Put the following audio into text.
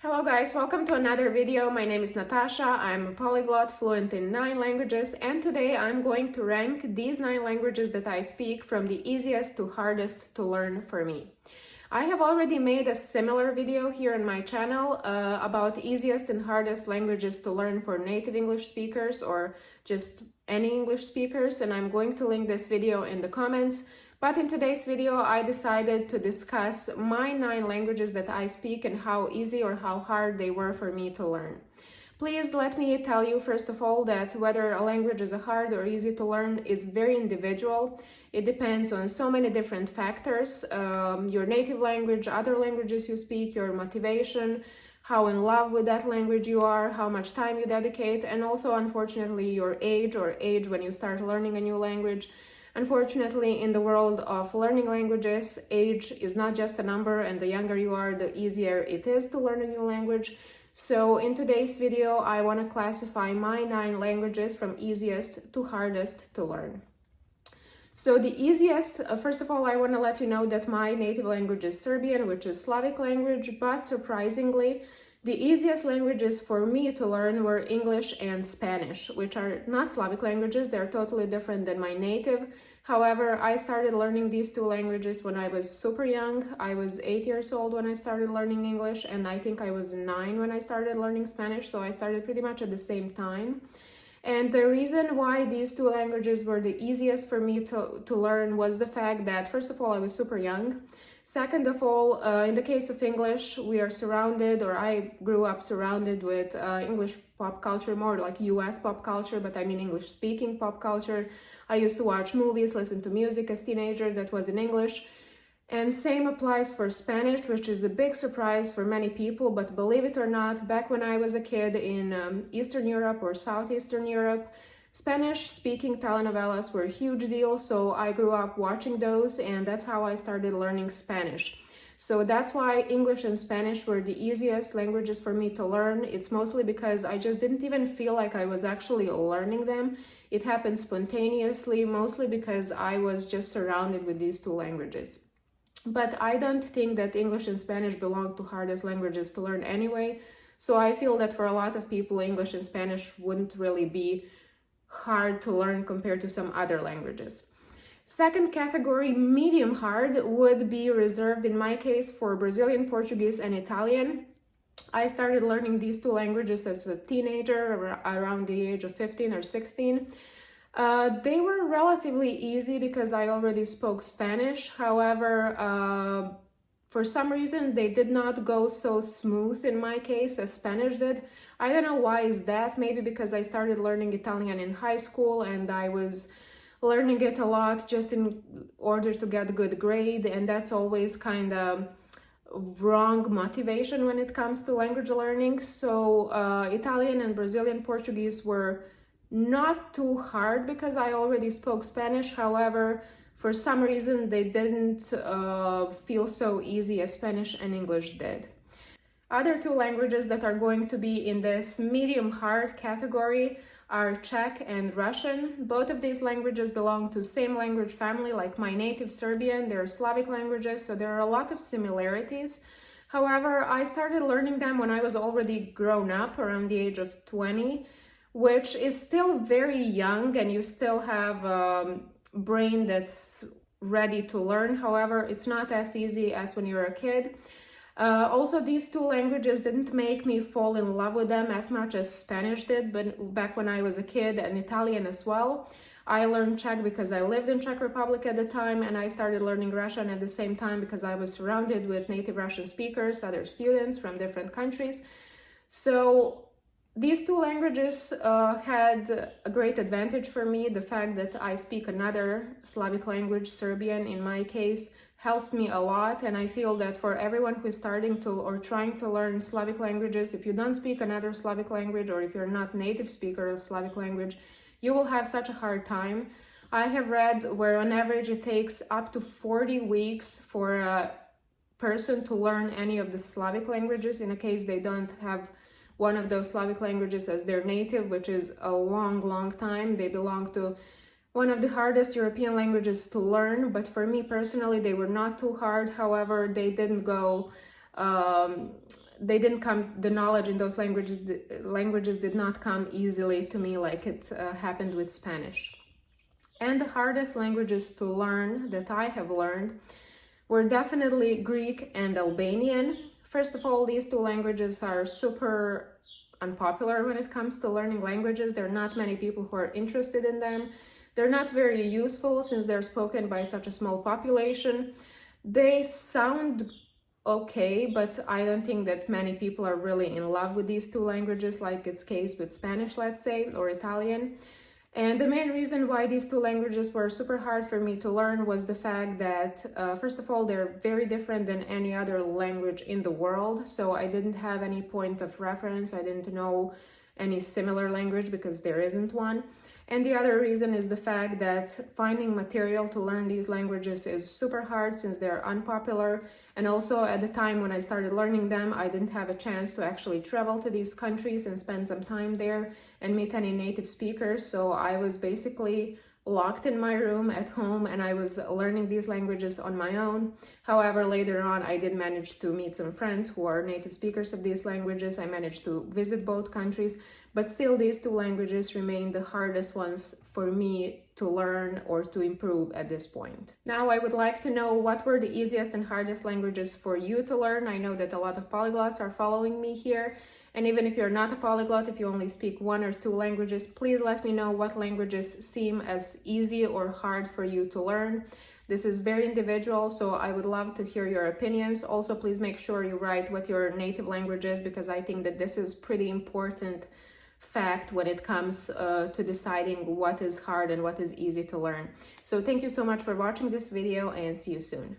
Hello guys, welcome to another video. My name is Natasha. I'm a polyglot fluent in 9 languages, and today I'm going to rank these 9 languages that I speak from the easiest to hardest to learn for me. I have already made a similar video here on my channel about easiest and hardest languages to learn for native English speakers or just any English speakers, and I'm going to link this video in the comments. But in today's video, I decided to discuss my 9 languages that I speak and how easy or how hard they were for me to learn. Please let me tell you first of all that whether a language is hard or easy to learn is very individual. It depends on so many different factors, your native language, other languages you speak, your motivation, how in love with that language you are, how much time you dedicate, and also unfortunately your age or age when you start learning a new language. Unfortunately, in the world of learning languages, age is not just a number, and the younger you are, the easier it is to learn a new language. So in today's video, I want to classify my 9 languages from easiest to hardest to learn. So the easiest, first of all, I want to let you know that my native language is Serbian, which is Slavic language, but surprisingly, the easiest languages for me to learn were English and Spanish, which are not Slavic languages. They're totally different than my native. However, I started learning these 2 languages when I was super young. I was 8 years old when I started learning English, and I think I was 9 when I started learning Spanish, so I started pretty much at the same time. And the reason why these 2 languages were the easiest for me to learn was the fact that, first of all, I was super young. Second of all, in the case of English, we are surrounded, or I grew up surrounded with English pop culture, more like US pop culture, but I mean English speaking pop culture. I used to watch movies, listen to music as a teenager that was in English. And same applies for Spanish, which is a big surprise for many people, but believe it or not, back when I was a kid in Eastern Europe or Southeastern Europe, Spanish-speaking telenovelas were a huge deal, so I grew up watching those, and that's how I started learning Spanish. So that's why English and Spanish were the easiest languages for me to learn. It's mostly because I just didn't even feel like I was actually learning them. It happened spontaneously, mostly because I was just surrounded with these 2 languages. But I don't think that English and Spanish belong to hardest languages to learn anyway. So I feel that for a lot of people, English and Spanish wouldn't really be hard to learn compared to some other languages. Second category, medium hard, would be reserved in my case for Brazilian Portuguese and Italian. I started learning these 2 languages as a teenager around the age of 15 or 16. They were relatively easy because I already spoke Spanish. However, for some reason, they did not go so smooth in my case as Spanish did. I don't know why is that. Maybe because I started learning Italian in high school and I was learning it a lot just in order to get a good grade, and that's always kind of wrong motivation when it comes to language learning. So Italian and Brazilian Portuguese were not too hard because I already spoke Spanish. However, for some reason, they didn't feel so easy as Spanish and English did. Other 2 languages that are going to be in this medium hard category are Czech and Russian. Both of these languages belong to the same language family, like my native Serbian. They're Slavic languages, so there are a lot of similarities. However, I started learning them when I was already grown up, around the age of 20, which is still very young, and you still have a brain that's ready to learn. However, it's not as easy as when you're a kid. Also, these 2 languages didn't make me fall in love with them as much as Spanish did, but back when I was a kid, and Italian as well. I learned Czech because I lived in Czech Republic at the time, and I started learning Russian at the same time because I was surrounded with native Russian speakers, other students from different countries. So these 2 languages had a great advantage for me. The fact that I speak another Slavic language, Serbian in my case, helped me a lot, and I feel that for everyone who is starting to or trying to learn Slavic languages, if you don't speak another Slavic language or if you're not native speaker of Slavic language, you will have such a hard time. I have read where on average it takes up to 40 weeks for a person to learn any of the Slavic languages in a case they don't have one of those Slavic languages as their native, which is a long time. They belong to one of the hardest European languages to learn, but for me personally, they were not too hard. However, they didn't go they didn't come, the knowledge in those languages did not come easily to me like it happened with Spanish. And the hardest languages to learn that I have learned were definitely Greek and Albanian. First of all, these two languages are super unpopular when it comes to learning languages. There are not many people who are interested in them. They're not very useful since they're spoken by such a small population. They sound okay, but I don't think that many people are really in love with these two languages like it's case with Spanish, let's say, or Italian. And the main reason why these two languages were super hard for me to learn was the fact that, first of all, they're very different than any other language in the world. So I didn't have any point of reference. I didn't know any similar language because there isn't one. And the other reason is the fact that finding material to learn these languages is super hard since they're unpopular. And also at the time when I started learning them, I didn't have a chance to actually travel to these countries and spend some time there and meet any native speakers. So I was basically locked in my room at home and I was learning these languages on my own. However, later on, I did manage to meet some friends who are native speakers of these languages. I managed to visit both countries, but still these two languages remain the hardest ones for me to learn or to improve at this point. Now, I would like to know what were the easiest and hardest languages for you to learn. I know that a lot of polyglots are following me here. And even if you're not a polyglot, if you only speak one or two languages, please let me know what languages seem as easy or hard for you to learn. This is very individual, so I would love to hear your opinions. Also, please make sure you write what your native language is, because I think that this is pretty important fact when it comes to deciding what is hard and what is easy to learn. So thank you so much for watching this video and see you soon.